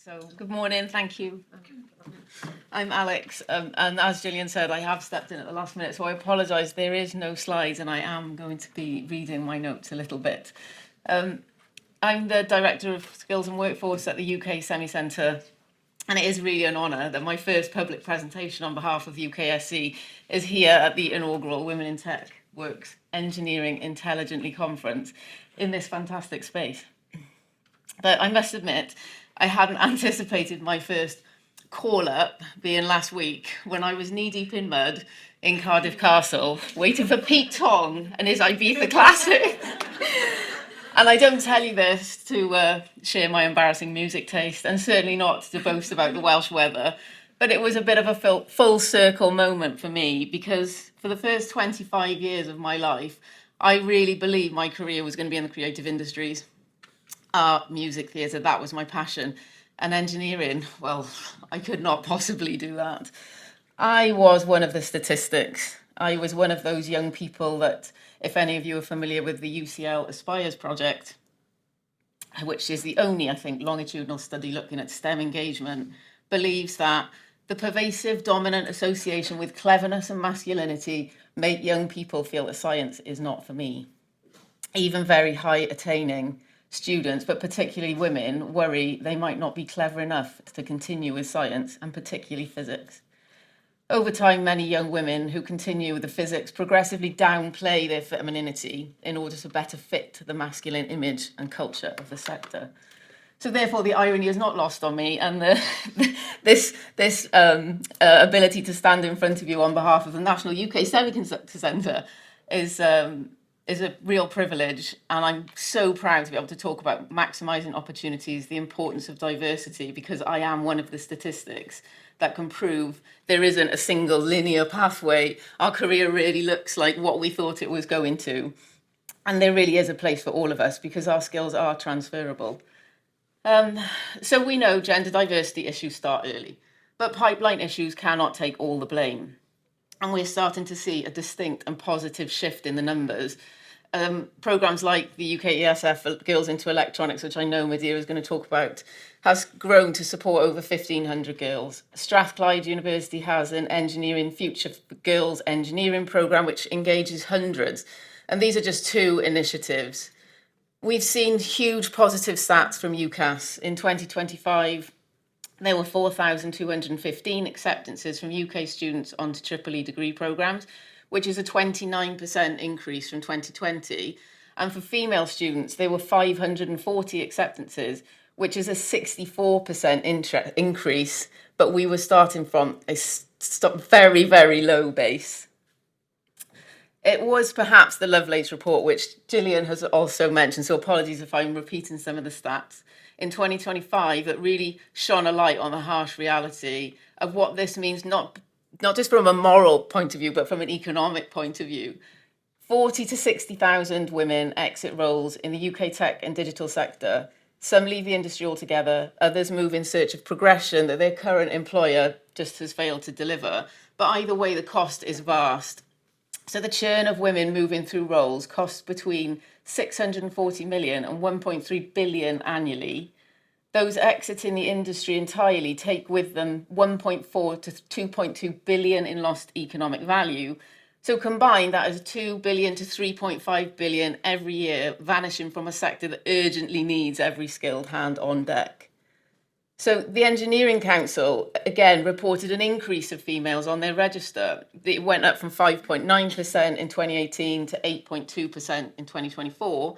So good morning, thank you. I'm Alex, and as Gillian said, I have stepped in at the last minute, so I apologise, there is no slides and I am going to be reading my notes a little bit. I'm the Director of Skills and Workforce at the UK Semiconductor Centre, and it is really an honour that my first public presentation on behalf of UKSC is here at the inaugural Women in TechWorks Engineering Intelligently Conference in this fantastic space. But I must admit, I hadn't anticipated my first call-up being last week when I was knee-deep in mud in Cardiff Castle, waiting for Pete Tong and his Ibiza Classic. And I don't tell you this to share my embarrassing music taste, and certainly not to boast about the Welsh weather, but it was a bit of a full circle moment for me, because for the first 25 years of my life, I really believed my career was going to be in the creative industries. Art, music, theatre, that was my passion. And engineering, well, I could not possibly do that. I was one of the statistics. I was one of those young people that, if any of you are familiar with the UCL Aspires project, which is the only, I think, longitudinal study looking at STEM engagement, believes that the pervasive dominant association with cleverness and masculinity make young people feel that science is not for me. Even very high attaining students, but particularly women, worry they might not be clever enough to continue with science, and particularly physics. Over time, many young women who continue with the physics progressively downplay their femininity in order to better fit the masculine image and culture of the sector. So therefore, the irony is not lost on me, and this ability to stand in front of you on behalf of the National UK Semiconductor Centre is a real privilege, and I'm so proud to be able to talk about maximising opportunities, the importance of diversity, because I am one of the statistics that can prove there isn't a single linear pathway. Our career really looks like what we thought it was going to, and there really is a place for all of us because our skills are transferable. So we know gender diversity issues start early, but pipeline issues cannot take all the blame. And we're starting to see a distinct and positive shift in the numbers. Programmes like the UKESF Girls into Electronics, which I know Madeira is going to talk about, has grown to support over 1,500 girls. Strathclyde University has an Engineering Future for Girls engineering programme, which engages hundreds. And these are just two initiatives. We've seen huge positive stats from UCAS. In 2025, there were 4,215 acceptances from UK students onto EEE degree programmes, which is a 29% increase from 2020. And for female students, there were 540 acceptances, which is a 64% increase, but we were starting from a very, very low base. It was perhaps the Lovelace report, which Gillian has also mentioned, so apologies if I'm repeating some of the stats, in 2025 that really shone a light on the harsh reality of what this means, not just from a moral point of view, but from an economic point of view. 40 to 60,000 women exit roles in the UK tech and digital sector. Some leave the industry altogether, others move in search of progression that their current employer just has failed to deliver. But either way, the cost is vast. So the churn of women moving through roles costs between 640 million and 1.3 billion annually. Those exiting the industry entirely take with them 1.4 to 2.2 billion in lost economic value. So combined, that is 2 billion to 3.5 billion every year vanishing from a sector that urgently needs every skilled hand on deck. So the Engineering Council, again, reported an increase of females on their register. It went up from 5.9% in 2018 to 8.2% in 2024.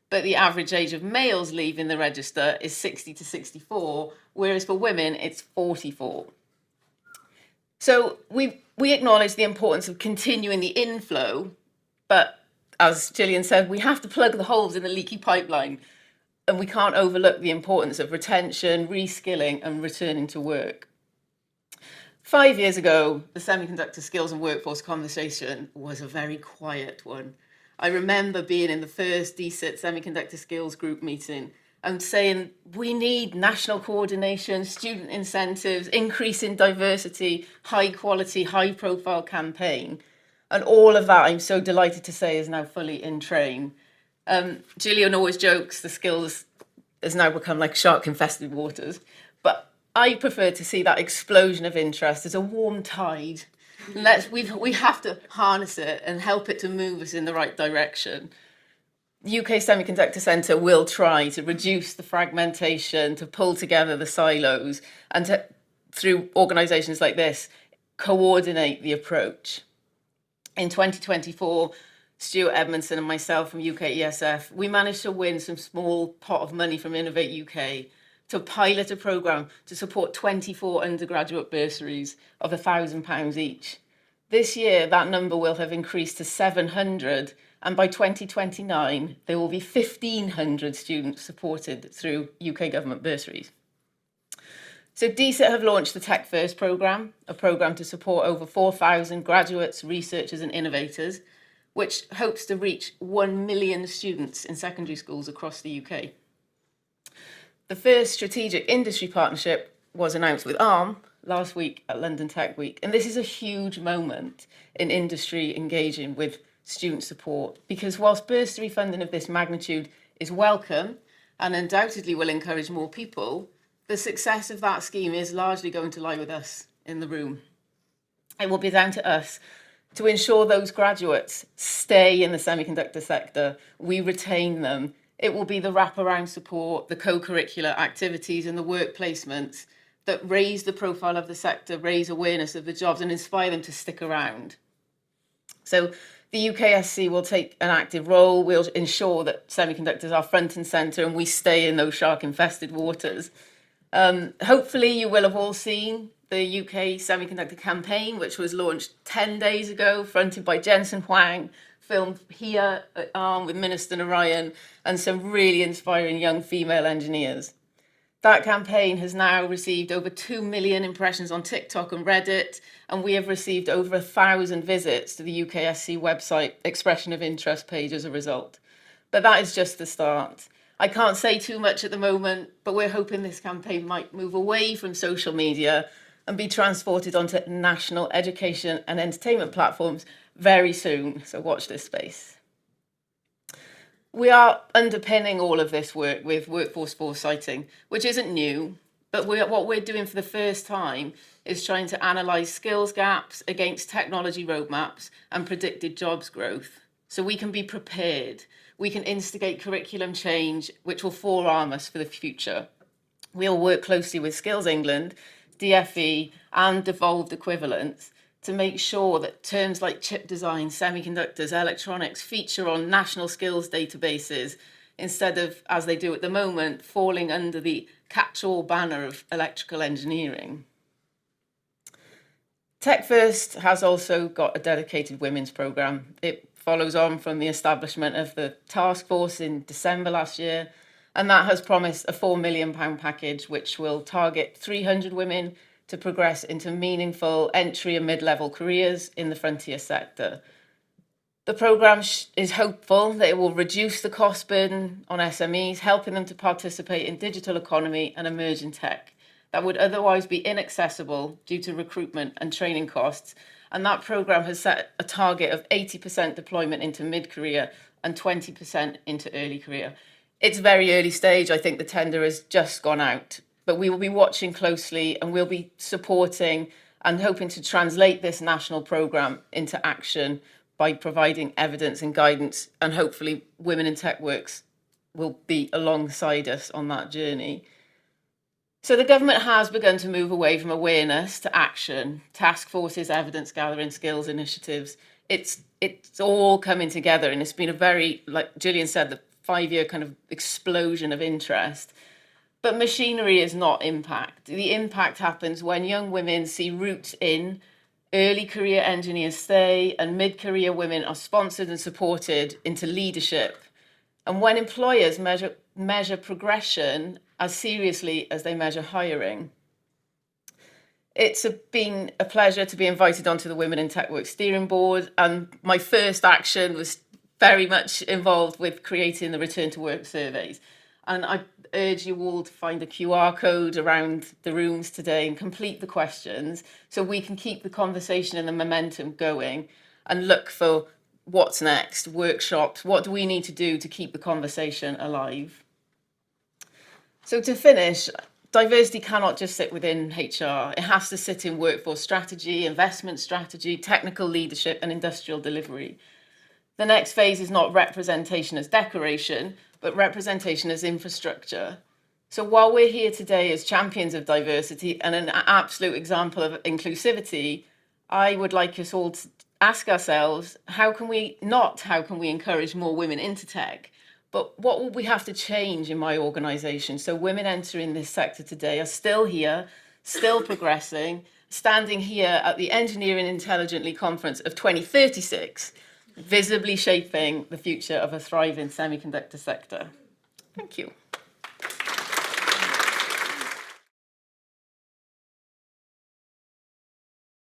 But the average age of males leaving the register is 60 to 64, whereas for women, it's 44. So we acknowledge the importance of continuing the inflow, but as Gillian said, we have to plug the holes in the leaky pipeline, and we can't overlook the importance of retention, reskilling, and returning to work. 5 years ago, the Semiconductor Skills and Workforce conversation was a very quiet one. I remember being in the first DSIT Semiconductor Skills Group meeting and saying, we need national coordination, student incentives, increase in diversity, high quality, high profile campaign. And all of that, I'm so delighted to say, is now fully in train. Gillian always jokes the skills has now become like shark infested waters. But I prefer to see that explosion of interest as a warm tide. We have to harness it and help it to move us in the right direction. UK Semiconductor Centre will try to reduce the fragmentation, to pull together the silos, and to, through organisations like this, coordinate the approach. In 2024, Stuart Edmondson and myself from UKESF, we managed to win some small pot of money from Innovate UK to pilot a programme to support 24 undergraduate bursaries of £1,000 each. This year, that number will have increased to 700, and by 2029, there will be 1,500 students supported through UK government bursaries. So DSET have launched the Tech First programme, a programme to support over 4,000 graduates, researchers and innovators, which hopes to reach 1 million students in secondary schools across the UK. The first strategic industry partnership was announced with Arm last week at London Tech Week, and this is a huge moment in industry engaging with student support, because whilst bursary funding of this magnitude is welcome and undoubtedly will encourage more people, the success of that scheme is largely going to lie with us in the room. It will be down to us to ensure those graduates stay in the semiconductor sector, we retain them. It will be the wraparound support, the co-curricular activities and the work placements that raise the profile of the sector, raise awareness of the jobs and inspire them to stick around. So the UKSC will take an active role. We'll ensure that semiconductors are front and centre and we stay in those shark-infested waters. Hopefully you will have all seen the UK Semiconductor campaign, which was launched 10 days ago, fronted by Jensen Huang, filmed here at Arm with Minister Narayan and some really inspiring young female engineers. That campaign has now received over 2 million impressions on TikTok and Reddit, and we have received over 1,000 visits to the UKSC website expression of interest page as a result. But that is just the start. I can't say too much at the moment, but we're hoping this campaign might move away from social media and be transported onto national education and entertainment platforms very soon. So watch this space. We are underpinning all of this work with workforce foresighting, which isn't new, but what we're doing for the first time is trying to analyse skills gaps against technology roadmaps and predicted jobs growth, so we can be prepared. We can instigate curriculum change, which will forearm us for the future. We'll work closely with Skills England, DFE and devolved equivalents to make sure that terms like chip design, semiconductors, electronics feature on national skills databases instead of, as they do at the moment, falling under the catch-all banner of electrical engineering. Tech First has also got a dedicated women's programme. It follows on from the establishment of the task force in December last year, and that has promised a £4 million package which will target 300 women to progress into meaningful entry and mid-level careers in the frontier sector. The programme is hopeful that it will reduce the cost burden on SMEs, helping them to participate in digital economy and emerging tech that would otherwise be inaccessible due to recruitment and training costs. And that programme has set a target of 80% deployment into mid-career and 20% into early career. It's very early stage. I think the tender has just gone out, but we will be watching closely and we'll be supporting and hoping to translate this national programme into action by providing evidence and guidance, and hopefully Women in TechWorks will be alongside us on that journey. So the government has begun to move away from awareness to action, task forces, evidence gathering, skills initiatives. It's all coming together, and it's been a very, like Gillian said, the 5-year kind of explosion of interest. But machinery is not impact. The impact happens when young women see routes in, early career engineers stay, and mid-career women are sponsored and supported into leadership. And when employers measure progression as seriously as they measure hiring. It's been a pleasure to be invited onto the Women in TechWorks steering board, and my first action was very much involved with creating the return to work surveys. And I urge you all to find a QR code around the rooms today and complete the questions so we can keep the conversation and the momentum going and look for what's next, workshops, what do we need to do to keep the conversation alive. So to finish, diversity cannot just sit within HR. It has to sit in workforce strategy, investment strategy, technical leadership, and industrial delivery. The next phase is not representation as decoration, but representation as infrastructure. So while we're here today as champions of diversity and an absolute example of inclusivity, I would like us all to ask ourselves, how can we encourage more women into tech, but what will we have to change in my organisation so women entering this sector today are still here, still progressing, standing here at the Engineering Intelligently Conference of 2036, visibly shaping the future of a thriving semiconductor sector. Thank you.